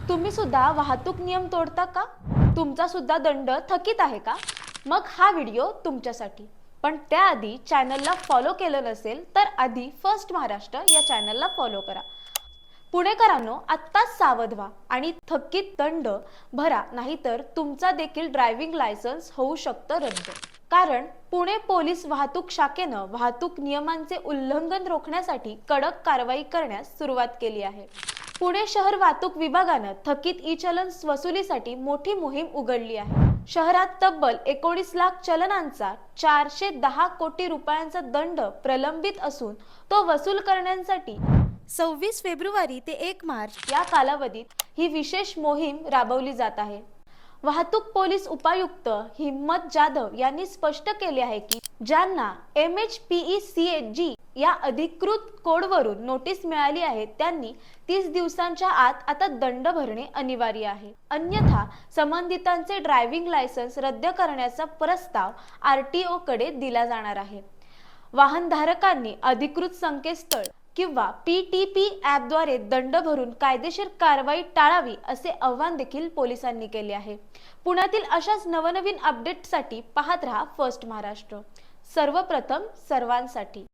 तुम्ही सुद्धा वाहतूक नियम तोडता का? तुमचा सुद्धा दंड थकीत आहे का? मग हा व्हिडिओ तुमच्यासाठी. पण त्याआधी चॅनलला फॉलो केलं नसेल तर आधी फर्स्ट महाराष्ट्र या चॅनलला फॉलो करा. पुणेकरांनो, आत्ताच सावध व्हा आणि थकीत दंड भरा, नाहीतर तुमचा देखील ड्रायव्हिंग लायसन्स होऊ शकतं रद्द. कारण पुणे पोलीस वाहतूक शाखेनं वाहतूक नियमांचे उल्लंघन रोखण्यासाठी कडक कारवाई करण्यास सुरुवात केली आहे. पुणे शहर वाहतूक विभागानं थकीत ई-चलन वसुलीसाठी मोठी मोहीम उघडली आहे. शहरात तब्बल 19 लाख चलनांचा 410 कोटी रुपयांचा दंड प्रलंबित असून तो वसूल करण्यासाठी 26 फेब्रुवारी ते 1 मार्च या कालावधीत ही विशेष मोहीम राबवली जात आहे. वाहतूक पोलीस उपायुक्त हिम्मत जाधव यांनी स्पष्ट केले आहे की ज्यांना MHPECG या अधिकृत कोडवरून नोटीस मिळाली आहे त्यांनी 30 दिवसांच्या आत आता दंड भरणे अनिवार्य आहे. अन्यथा संबंधितांचे ड्रायव्हिंग लायसन्स रद्द करण्याचा प्रस्ताव RTO कडे दिला जाणार आहे. वाहनधारकांनी अधिकृत संकेतस्थळ किंवा PTP ॲपद्वारे दंड भरून कायदेशीर कारवाई टाळावी असे आवाहन देखील पोलिसांनी केले आहे. पुण्यातील अशाच नवनवीन अपडेटसाठी पाहत रहा फर्स्ट महाराष्ट्र, सर्वप्रथम सर्वांसाठी.